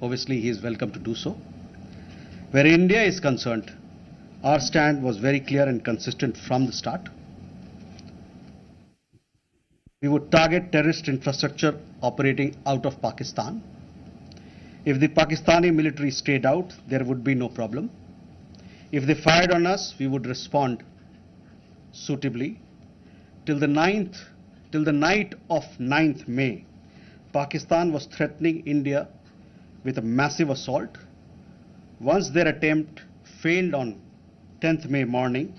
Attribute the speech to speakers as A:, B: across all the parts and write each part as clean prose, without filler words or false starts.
A: obviously he is welcome to do so. Where India is concerned, our stand was very clear and consistent from the start. We would target terrorist infrastructure operating out of Pakistan. If the Pakistani military stayed out, there would be no problem. If they fired on us, we would respond suitably. Till the night of 9th May, Pakistan was threatening India with a massive assault. Once their attempt failed on 10th May morning,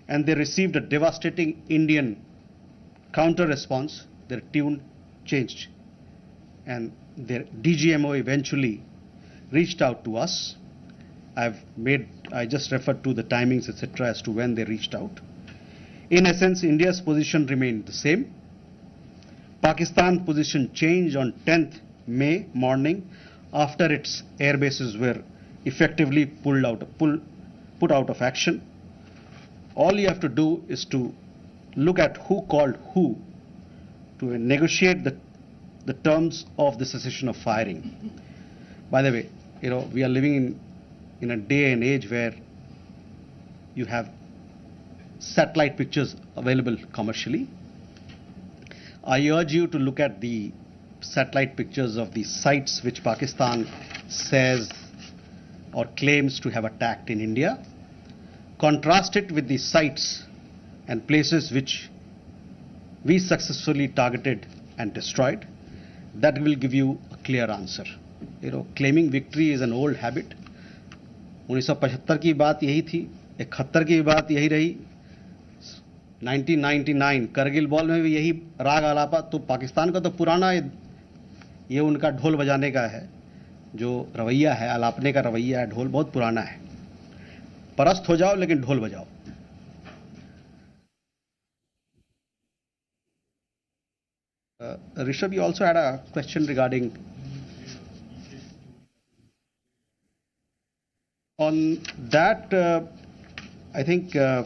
A: and they received a devastating Indian counter response, their tune changed, and their DGMO eventually reached out to us. I just referred to the timings, etc., as to when they reached out. In essence, India's position remained the same. Pakistan's position changed on 10th May morning after its air bases were effectively put out of action. All you have to do is to look at who called who to negotiate the terms of the cessation of firing. By the way, we are living in a day and age where you have satellite pictures available commercially. I urge you to look at the satellite pictures of the sites which Pakistan says or claims to have attacked in India. Contrast it with the sites and places which we successfully targeted and destroyed. That will give you a clear answer. Claiming victory is an old habit. 1975 की बात यही थी, 71 की बात यही रही, 1999 Kargil war में भी यही राग आलापा. तो पाकिस्तान का तो पुराना ये उनका ढोल बजाने का है, जो रवैया है, आलापने का रवैया है, ढोल बहुत पुराना है. परस्त हो जाओ लेकिन ढोल बजाओ. Rishabh, you also had a question regarding on that. I think there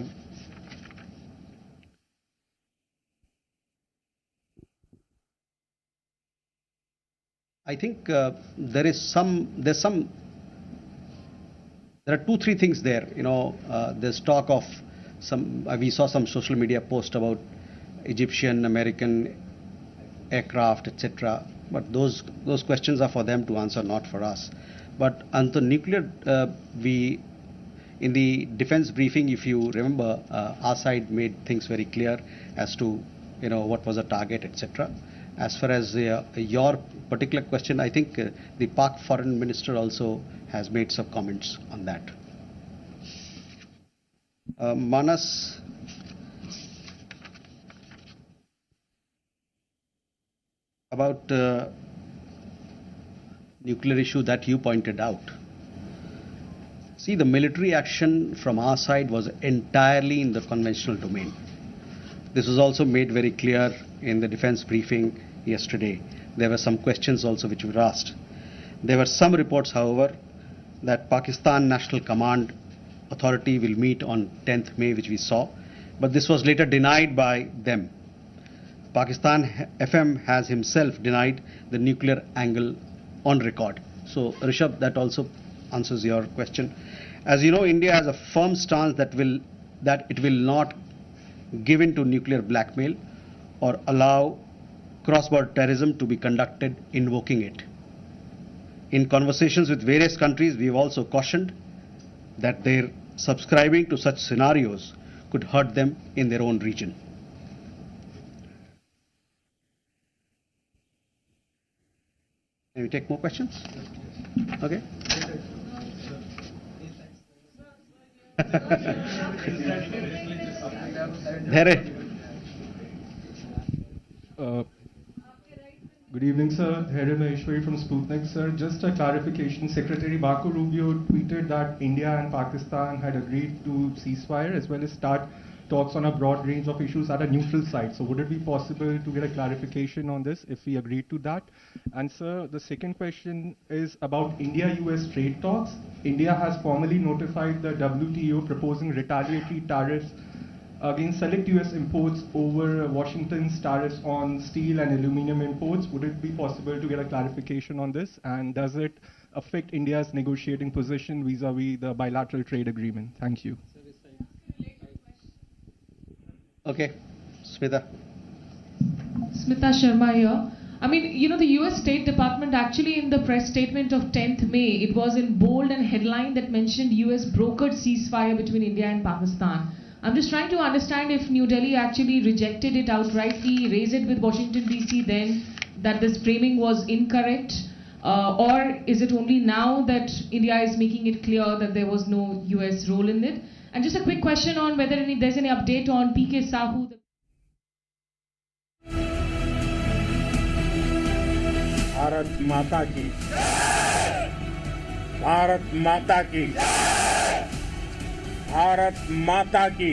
A: are 2-3 things there. There's talk of we saw some social media post about Egyptian, American aircraft, etc. But those questions are for them to answer, not for us. But on the nuclear, in the defense briefing, if you remember, our side made things very clear as to what was the target, etc. As far as your particular question, I think the Pak Foreign Minister also has made some comments on that. Manas, about nuclear issue that you pointed out. See, the military action from our side was entirely in the conventional domain. This was also made very clear in the defense briefing yesterday. There were some questions also which were asked. There were some reports, however, that Pakistan National Command Authority will meet on 10th May, which we saw, but this was later denied by them. Pakistan FM has himself denied the nuclear angle on record. So, Rishabh, that also answers your question. As you know, India has a firm stance that it will not give in to nuclear blackmail or allow cross-border terrorism to be conducted invoking it. In conversations with various countries, we have also cautioned that their subscribing to such scenarios could hurt them in their own region. Can we take more questions? Okay.
B: Good evening, sir. Here is Maheshwari from Sputnik, sir. Just a clarification. Secretary Marco Rubio tweeted that India and Pakistan had agreed to ceasefire as well as start talks on a broad range of issues at a neutral site. So would it be possible to get a clarification on this if we agreed to that? And sir, the second question is about India-US trade talks. India has formally notified the WTO proposing retaliatory tariffs against select US imports over Washington's tariffs on steel and aluminum imports. Would it be possible to get a clarification on this? And does it affect India's negotiating position vis-a-vis the bilateral trade agreement? Thank you.
A: Okay, Smita.
C: Smita Sharma here. I mean, you know, the US State Department actually in the press statement of 10th May, it was in bold and headline that mentioned US brokered ceasefire between India and Pakistan. I'm just trying to understand if New Delhi actually rejected it outrightly, raised it with Washington DC then, that this framing was incorrect, or is it only now that India is making it clear that there was no US role in it? And just a quick question on whether there's any update on PK Sahu.
D: Bharat माता की भारत माता की भारत माता की